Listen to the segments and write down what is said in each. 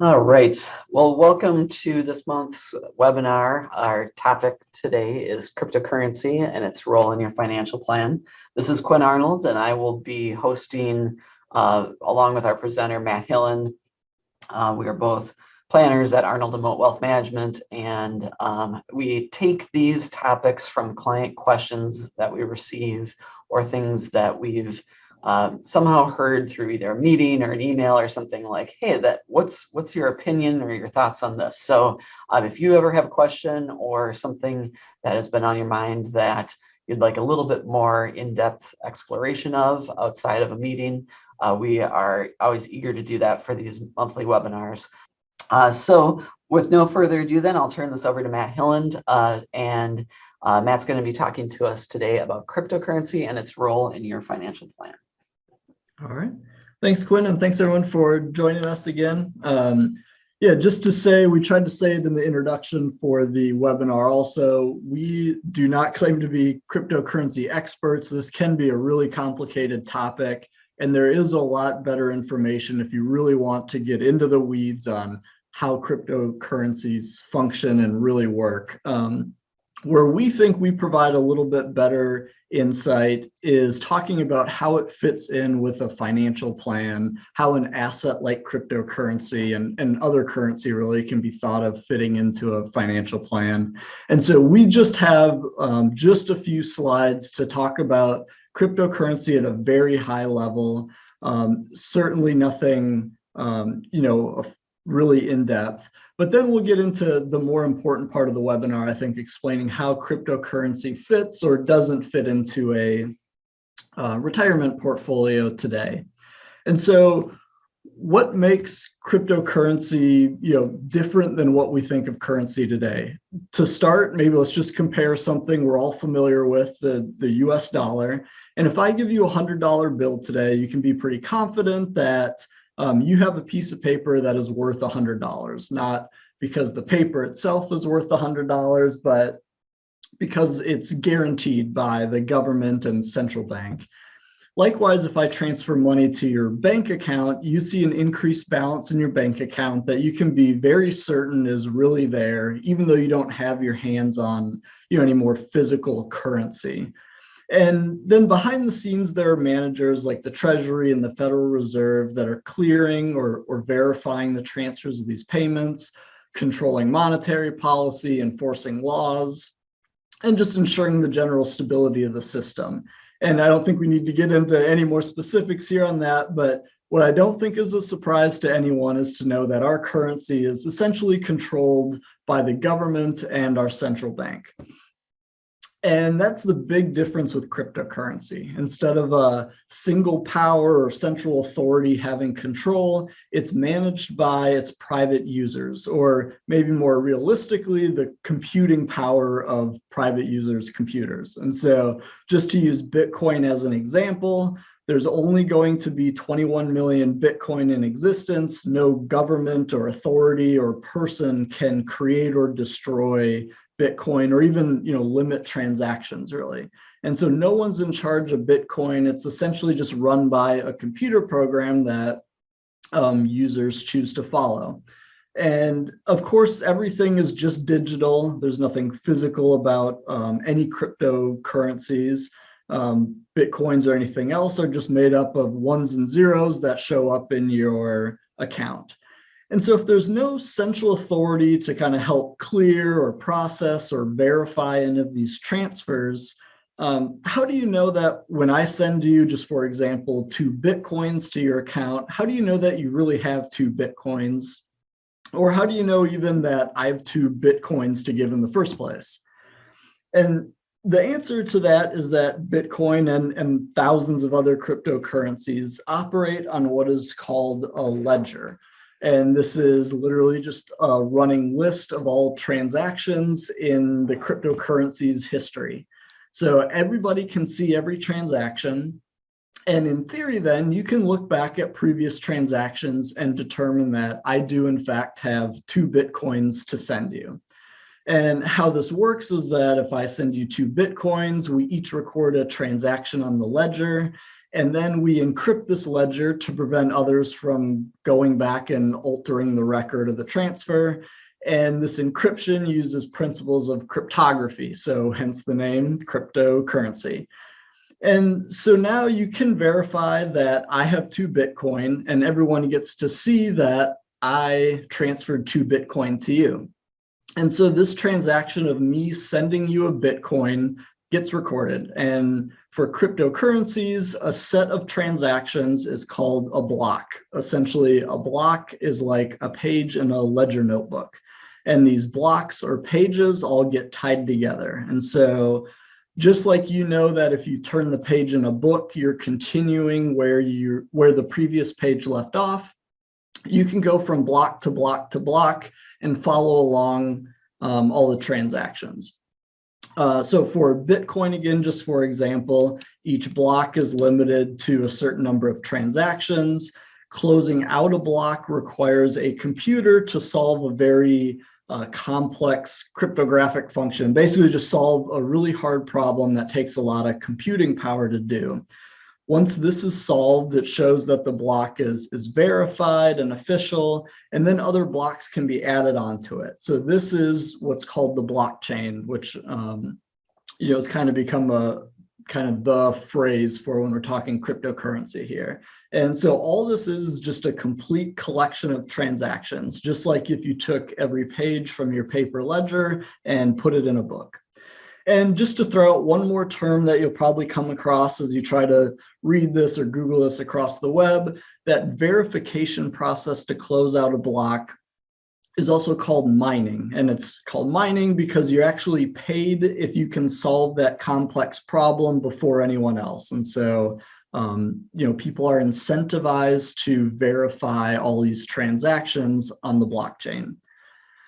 All right. Well, welcome to this month's webinar. Our topic today is cryptocurrency and its role in your financial plan. This is Quinn Arnold, and I will be hosting along with our presenter, Matt Hillen. We are both planners at Arnold and Moat Wealth Management, and we take these topics from client questions that we receive or things that we've somehow heard through either a meeting or an email or something like, hey, what's your opinion or your thoughts on this? So if you ever have a question or something that has been on your mind that you'd like a little bit more in-depth exploration of outside of a meeting, we are always eager to do that for these monthly webinars. So with no further ado, then I'll turn this over to Matt Hilland, and Matt's going to be talking to us today about cryptocurrency and its role in your financial plan. All right. Thanks, Quinn, and thanks everyone for joining us again. Yeah, just to say, we tried to say it in the introduction for the webinar also, we do not claim to be cryptocurrency experts. This can be a really complicated topic, and there is a lot better information if you really want to get into the weeds on how cryptocurrencies function and really work. Where we think we provide a little bit better insight is talking about how it fits in with a financial plan, how an asset like cryptocurrency and other currency really can be thought of fitting into a financial plan. And so we just have just a few slides to talk about cryptocurrency at a very high level, certainly nothing, really in depth. But then we'll get into the more important part of the webinar, I think, explaining how cryptocurrency fits or doesn't fit into a retirement portfolio today. And so what makes cryptocurrency, different than what we think of currency today? To start, maybe let's just compare something we're all familiar with, the US dollar. And if I give you a $100 bill today, you can be pretty confident that you have a piece of paper that is worth $100, not because the paper itself is worth $100, but because it's guaranteed by the government and central bank. Likewise, if I transfer money to your bank account, you see an increased balance in your bank account that you can be very certain is really there, even though you don't have your hands on any more physical currency. And then behind the scenes, there are managers like the Treasury and the Federal Reserve that are clearing or verifying the transfers of these payments, controlling monetary policy, enforcing laws, and just ensuring the general stability of the system. And I don't think we need to get into any more specifics here on that, but what I don't think is a surprise to anyone is to know that our currency is essentially controlled by the government and our central bank. And that's the big difference with cryptocurrency. Instead of a single power or central authority having control, it's managed by its private users, or maybe more realistically, the computing power of private users' computers. And so just to use Bitcoin as an example, there's only going to be 21 million Bitcoin in existence. No government or authority or person can create or destroy Bitcoin or even limit transactions really. And so no one's in charge of Bitcoin. It's essentially just run by a computer program that users choose to follow. And of course, everything is just digital. There's nothing physical about any cryptocurrencies. Bitcoins or anything else are just made up of ones and zeros that show up in your account. And so if there's no central authority to kind of help clear or process or verify any of these transfers, how do you know that when I send you, just for example, 2 Bitcoins to your account, how do you know that you really have 2 Bitcoins? Or how do you know even that I have 2 Bitcoins to give in the first place? And the answer to that is that Bitcoin and thousands of other cryptocurrencies operate on what is called a ledger. And this is literally just a running list of all transactions in the cryptocurrency's history. So everybody can see every transaction. And in theory, then you can look back at previous transactions and determine that I do in fact have 2 Bitcoins to send you. And how this works is that if I send you 2 Bitcoins, we each record a transaction on the ledger. And then we encrypt this ledger to prevent others from going back and altering the record of the transfer. And this encryption uses principles of cryptography, so hence the name cryptocurrency. And so now you can verify that I have 2 Bitcoin, and everyone gets to see that I transferred 2 Bitcoin to you. And so this transaction of me sending you a Bitcoin gets recorded. And for cryptocurrencies, a set of transactions is called a block. Essentially, a block is like a page in a ledger notebook. And these blocks or pages all get tied together. And so just like you know that if you turn the page in a book, you're continuing where the previous page left off, you can go from block to block to block and follow along all the transactions. So for Bitcoin, again, just for example, each block is limited to a certain number of transactions. Closing out a block requires a computer to solve a very complex cryptographic function, basically just solve a really hard problem that takes a lot of computing power to do. Once this is solved, it shows that the block is verified and official, and then other blocks can be added onto it. So this is what's called the blockchain, which has kind of become the phrase for when we're talking cryptocurrency here. And so all this is just a complete collection of transactions, just like if you took every page from your paper ledger and put it in a book. And just to throw out one more term that you'll probably come across as you try to read this or Google this across the web, that verification process to close out a block is also called mining. And it's called mining because you're actually paid if you can solve that complex problem before anyone else. And so, people are incentivized to verify all these transactions on the blockchain.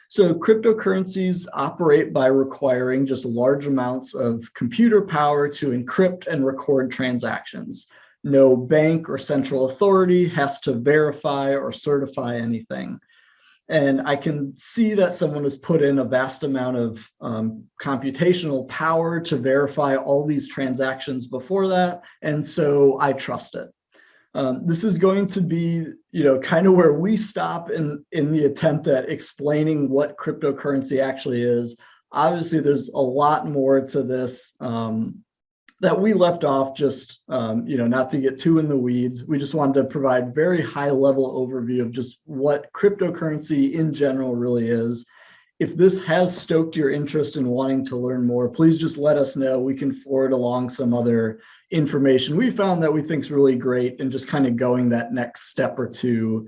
So cryptocurrencies operate by requiring just large amounts of computer power to encrypt and record transactions. No bank or central authority has to verify or certify anything. And I can see that someone has put in a vast amount of computational power to verify all these transactions before that. And so I trust it. This is going to be, kind of where we stop in the attempt at explaining what cryptocurrency actually is. Obviously, there's a lot more to this that we left off, just, not to get too in the weeds. We just wanted to provide very high level overview of just what cryptocurrency in general really is. If this has stoked your interest in wanting to learn more, please just let us know. We can forward along some other information we found that we think is really great and just kind of going that next step or two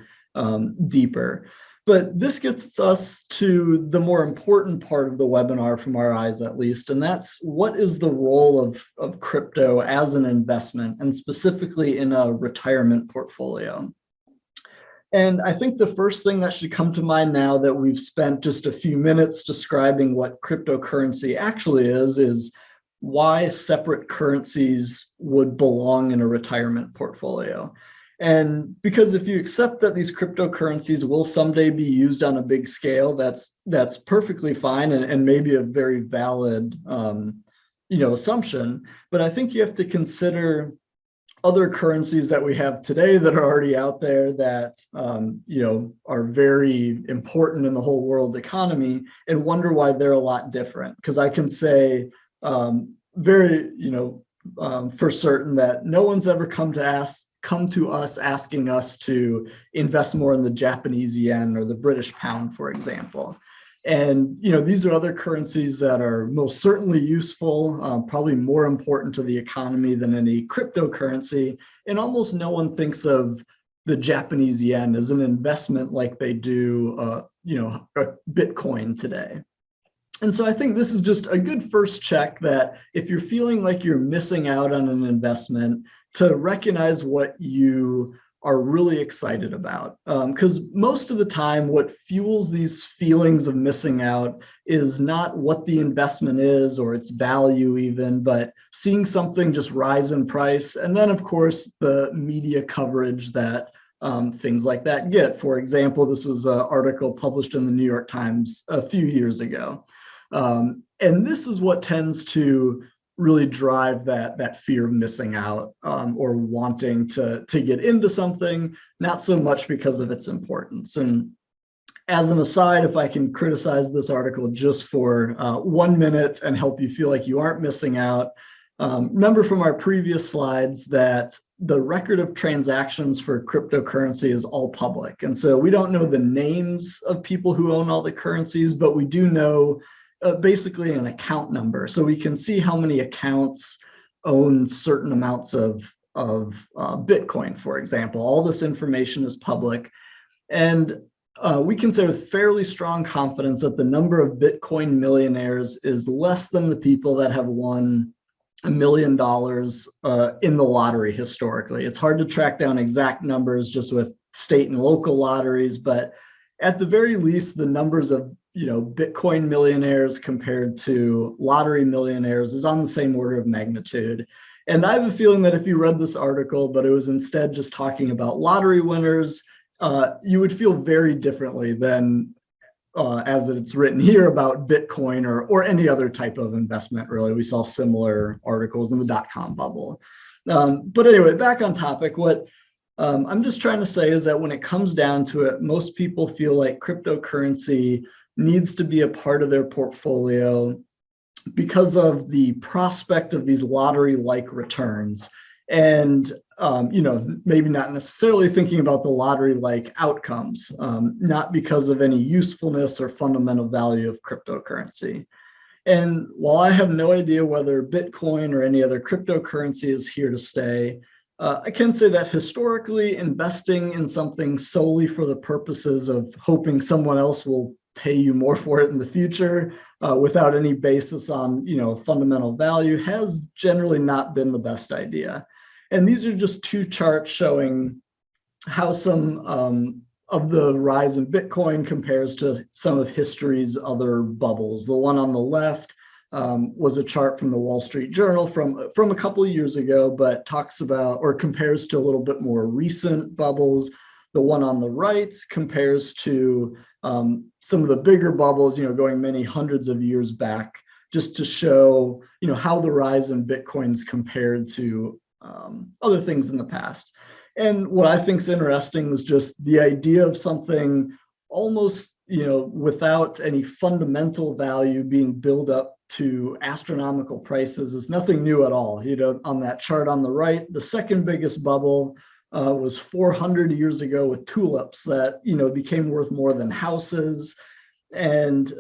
deeper. But this gets us to the more important part of the webinar from our eyes, at least, and that's what is the role of crypto as an investment, and specifically in a retirement portfolio. And I think the first thing that should come to mind now that we've spent just a few minutes describing what cryptocurrency actually is why separate currencies would belong in a retirement portfolio. And because if you accept that these cryptocurrencies will someday be used on a big scale, that's perfectly fine and maybe a very valid assumption. But I think you have to consider other currencies that we have today that are already out there that are very important in the whole world economy, and wonder why they're a lot different. Because I can say for certain that no one's ever come to us asking us to invest more in the Japanese yen or the British pound, for example. And these are other currencies that are most certainly useful, probably more important to the economy than any cryptocurrency. And almost no one thinks of the Japanese yen as an investment like they do, Bitcoin today. And so I think this is just a good first check that if you're feeling like you're missing out on an investment, to recognize what you are really excited about. Because most of the time, what fuels these feelings of missing out is not what the investment is or its value even, but seeing something just rise in price. And then, of course, the media coverage that things like that get. For example, this was an article published in the New York Times a few years ago. And this is what tends to really drive that fear of missing out or wanting to get into something, not so much because of its importance. And as an aside, if I can criticize this article just for 1 minute and help you feel like you aren't missing out, remember from our previous slides that the record of transactions for cryptocurrency is all public. And so we don't know the names of people who own all the currencies, but we do know basically an account number. So we can see how many accounts own certain amounts of Bitcoin, for example. All this information is public. And we can say with fairly strong confidence that the number of Bitcoin millionaires is less than the people that have won $1 million in the lottery historically. It's hard to track down exact numbers just with state and local lotteries, but at the very least, the numbers of Bitcoin millionaires compared to lottery millionaires is on the same order of magnitude. And I have a feeling that if you read this article, but it was instead just talking about lottery winners, you would feel very differently than as it's written here about Bitcoin or any other type of investment, really. We saw similar articles in the dot-com bubble. But anyway, back on topic, what I'm just trying to say is that when it comes down to it, most people feel like cryptocurrency needs to be a part of their portfolio because of the prospect of these lottery-like returns. And maybe not necessarily thinking about the lottery-like outcomes, not because of any usefulness or fundamental value of cryptocurrency. And while I have no idea whether Bitcoin or any other cryptocurrency is here to stay, I can say that historically, investing in something solely for the purposes of hoping someone else will pay you more for it in the future without any basis on fundamental value has generally not been the best idea. And these are just two charts showing how some of the rise in Bitcoin compares to some of history's other bubbles. The one on the left was a chart from the Wall Street Journal from a couple of years ago, but talks about or compares to a little bit more recent bubbles. The one on the right compares to some of the bigger bubbles, going many hundreds of years back, just to show, how the rise in Bitcoin's compared to other things in the past. And what I think is interesting is just the idea of something almost, without any fundamental value being built up to astronomical prices is nothing new at all. On that chart on the right, the second biggest bubble was 400 years ago with tulips that, became worth more than houses. And,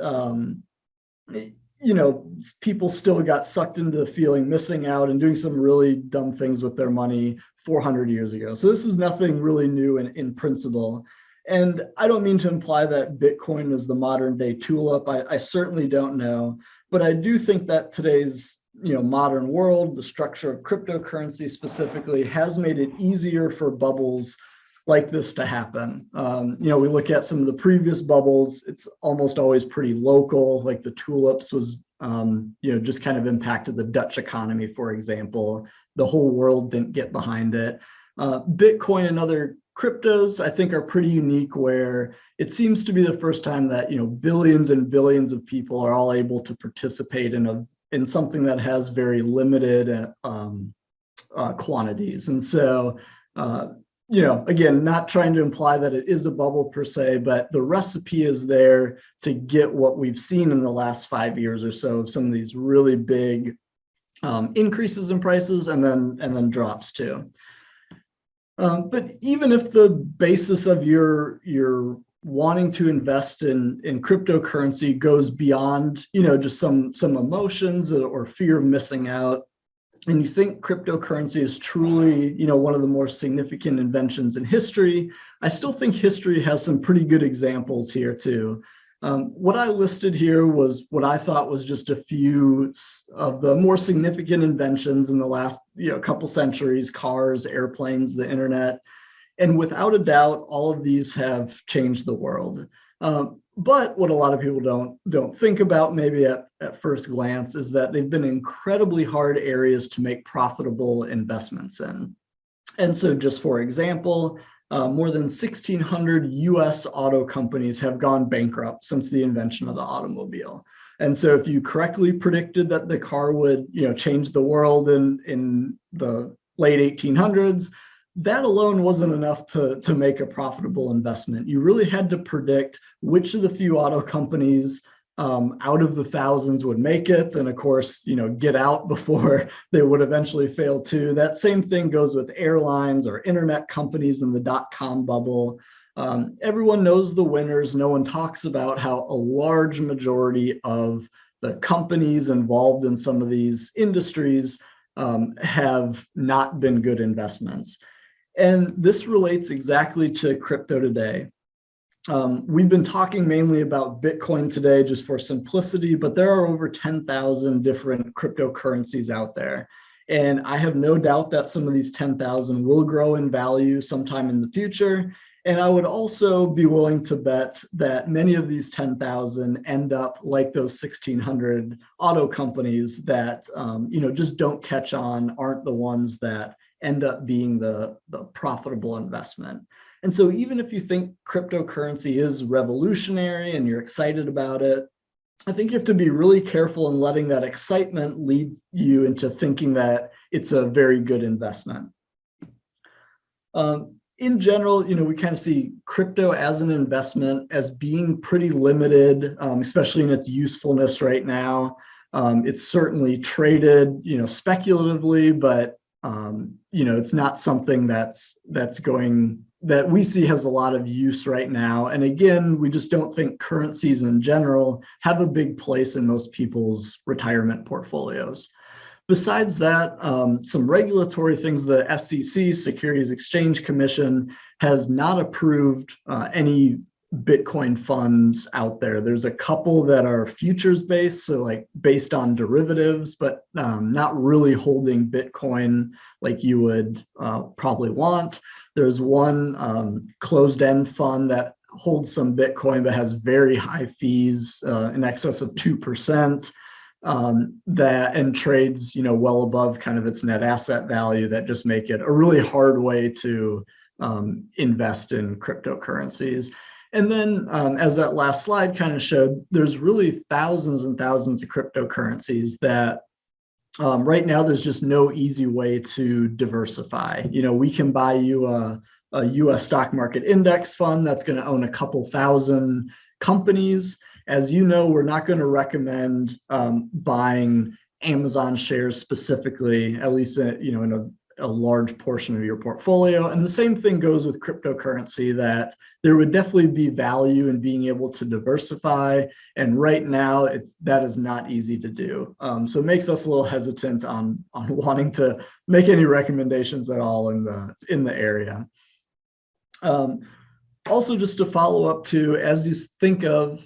people still got sucked into the feeling missing out and doing some really dumb things with their money 400 years ago. So this is nothing really new in principle. And I don't mean to imply that Bitcoin is the modern day tulip. I certainly don't know, but I do think that today's modern world, the structure of cryptocurrency specifically, has made it easier for bubbles like this to happen. We look at some of the previous bubbles, it's almost always pretty local, like the tulips was, just kind of impacted the Dutch economy, for example. The whole world didn't get behind it. Bitcoin and other cryptos, I think, are pretty unique, where it seems to be the first time that, billions and billions of people are all able to participate in something that has very limited quantities. And so, again, not trying to imply that it is a bubble per se, but the recipe is there to get what we've seen in the last 5 years or so of some of these really big increases in prices and then drops too. But even if the basis of your wanting to invest in cryptocurrency goes beyond, just some emotions or fear of missing out, and you think cryptocurrency is truly, one of the more significant inventions in history, I still think history has some pretty good examples here too. What I listed here was what I thought was just a few of the more significant inventions in the last couple centuries: cars, airplanes, the internet. And without a doubt, all of these have changed the world. But what a lot of people don't think about, maybe at first glance, is that they've been incredibly hard areas to make profitable investments in. And so just for example, more than 1,600 US auto companies have gone bankrupt since the invention of the automobile. And so if you correctly predicted that the car would, change the world in the late 1800s, that alone wasn't enough to make a profitable investment. You really had to predict which of the few auto companies out of the thousands would make it, and of course, get out before they would eventually fail too. That same thing goes with airlines or internet companies in the dot-com bubble. Everyone knows the winners. No one talks about how a large majority of the companies involved in some of these industries have not been good investments. And this relates exactly to crypto today. We've been talking mainly about Bitcoin today just for simplicity, but there are over 10,000 different cryptocurrencies out there. And I have no doubt that some of these 10,000 will grow in value sometime in the future. And I would also be willing to bet that many of these 10,000 end up like those 1,600 auto companies that, just don't catch on, aren't the ones that end up being the profitable investment. And so even if you think cryptocurrency is revolutionary and you're excited about it, I think you have to be really careful in letting that excitement lead you into thinking that it's a very good investment. In general, we kind of see crypto as an investment as being pretty limited, especially in its usefulness right now. It's certainly traded, speculatively, but it's not something that we see has a lot of use right now. And again, we just don't think currencies in general have a big place in most people's retirement portfolios. Besides that, some regulatory things, the SEC, Securities Exchange Commission, has not approved any Bitcoin funds out there. There's a couple that are futures based, so like based on derivatives, but not really holding Bitcoin like you would probably want. There's one closed-end fund that holds some Bitcoin but has very high fees in excess of 2%. And trades, well above kind of its net asset value, that just make it a really hard way to invest in cryptocurrencies. And then as that last slide kind of showed, there's really thousands and thousands of cryptocurrencies that right now there's just no easy way to diversify. We can buy you a US stock market index fund that's going to own a couple thousand companies. As you know, we're not going to recommend buying Amazon shares specifically, at least in a large portion of your portfolio. And the same thing goes with cryptocurrency, that there would definitely be value in being able to diversify. And right now, that is not easy to do. So it makes us a little hesitant on wanting to make any recommendations at all in the area. Also, just to follow up to, as you think of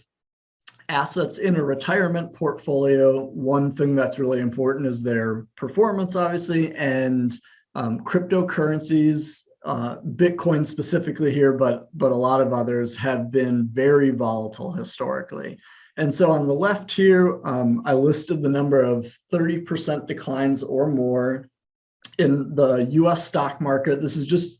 assets in a retirement portfolio, one thing that's really important is their performance, obviously, and cryptocurrencies, Bitcoin specifically here, but a lot of others have been very volatile historically. And so on the left here, I listed the number of 30% declines or more in the US stock market. This is just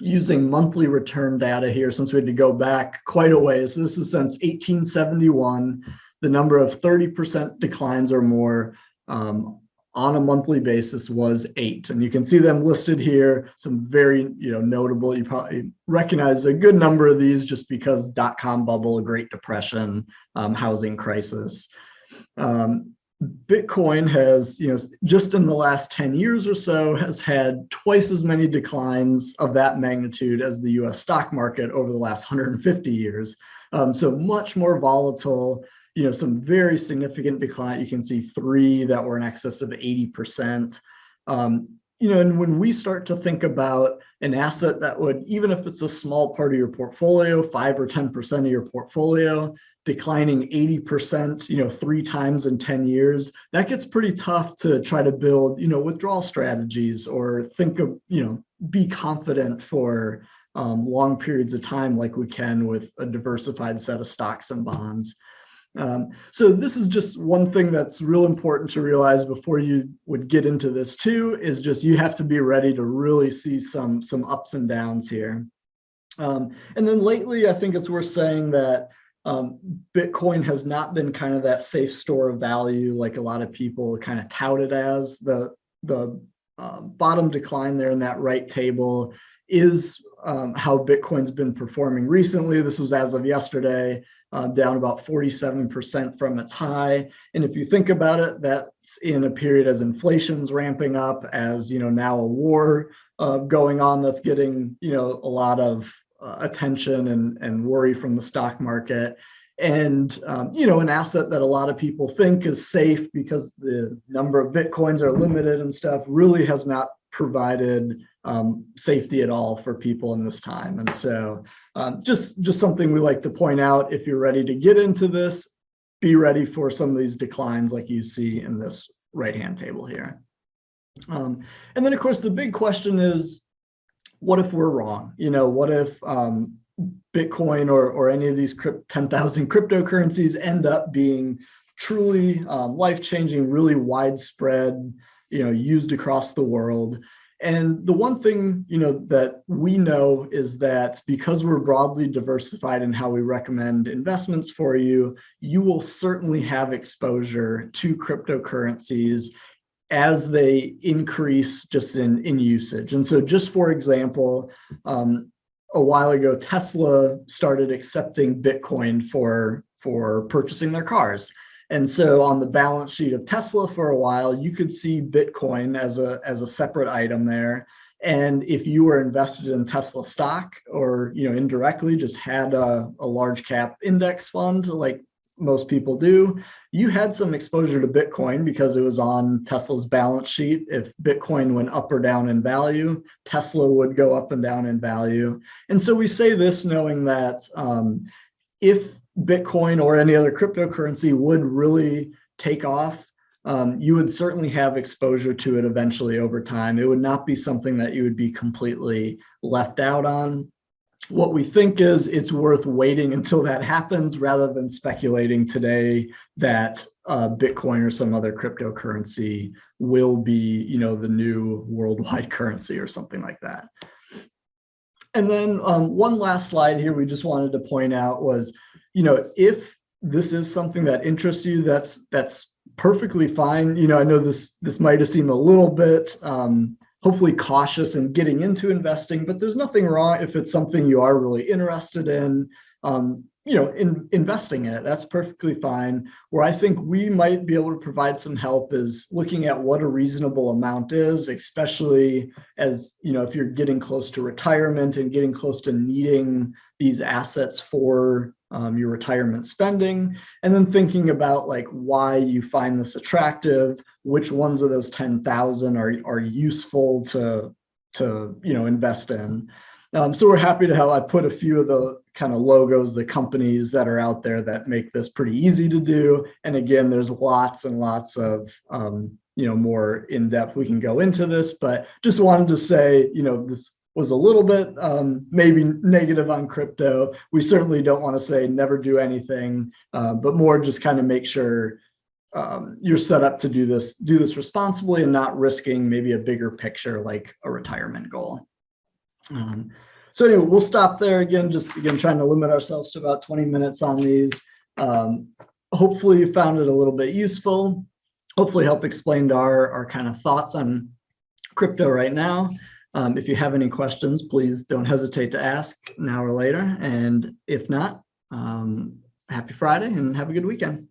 using monthly return data here, since we had to go back quite a ways. So this is since 1871, the number of 30% declines or more on a monthly basis was 8. And you can see them listed here, some very notable. You probably recognize a good number of these just because dot-com bubble, Great Depression, housing crisis. Bitcoin has, just in the last 10 years or so, has had twice as many declines of that magnitude as the US stock market over the last 150 years. So much more volatile, some very significant decline. You can see 3 that were in excess of 80%. And when we start to think about an asset that would, even if it's a small part of your portfolio, 5 or 10% of your portfolio, declining 80%, 3 times in 10 years, that gets pretty tough to try to build, withdrawal strategies or think of, be confident for long periods of time like we can with a diversified set of stocks and bonds. So this is just one thing that's real important to realize before you would get into this too, is just you have to be ready to really see some ups and downs here. And then lately, I think it's worth saying that Bitcoin has not been kind of that safe store of value like a lot of people kind of tout it as. The bottom decline there in that right table is how Bitcoin's been performing recently. This was as of yesterday, down about 47% from its high. And if you think about it, that's in a period as inflation's ramping up, as now a war going on that's getting a lot of attention and worry from the stock market. And, an asset that a lot of people think is safe because the number of Bitcoins are limited and stuff really has not provided safety at all for people in this time. And so just something we like to point out, if you're ready to get into this, be ready for some of these declines like you see in this right-hand table here. And then, of course, the big question is, what if we're wrong? What if Bitcoin or any of these 10,000 cryptocurrencies end up being truly life-changing, really widespread, used across the world? And the one thing, that we know is that because we're broadly diversified in how we recommend investments for you, you will certainly have exposure to cryptocurrencies as they increase just in usage. And so just for example, a while ago, Tesla started accepting Bitcoin for purchasing their cars. And so on the balance sheet of Tesla for a while, you could see Bitcoin as a separate item there. And if you were invested in Tesla stock or, indirectly just had a large cap index fund like most people do, you had some exposure to Bitcoin because it was on Tesla's balance sheet. If Bitcoin went up or down in value, Tesla would go up and down in value. And so we say this knowing that if Bitcoin or any other cryptocurrency would really take off, you would certainly have exposure to it eventually over time. It would not be something that you would be completely left out on. What we think is it's worth waiting until that happens rather than speculating today that Bitcoin or some other cryptocurrency will be, the new worldwide currency or something like that. And then one last slide here we just wanted to point out was, if this is something that interests you, that's perfectly fine. I know this might have seemed a little bit hopefully cautious in getting into investing, but there's nothing wrong if it's something you are really interested in, investing in it. That's perfectly fine. Where I think we might be able to provide some help is looking at what a reasonable amount is, especially as, if you're getting close to retirement and getting close to needing these assets for your retirement spending, and then thinking about like why you find this attractive, which ones of those 10,000 are useful to invest in. So we're happy to help. I put a few of the kind of logos, the companies that are out there that make this pretty easy to do. And again, there's lots and lots of more in depth we can go into this, but just wanted to say, this was a little bit maybe negative on crypto. We certainly don't want to say never do anything, but more just kind of make sure you're set up to do this responsibly and not risking maybe a bigger picture like a retirement goal. So anyway, we'll stop there again, trying to limit ourselves to about 20 minutes on these. Hopefully you found it a little bit useful. Hopefully help explain our kind of thoughts on crypto right now. If you have any questions, please don't hesitate to ask now or later. And if not, happy Friday and have a good weekend.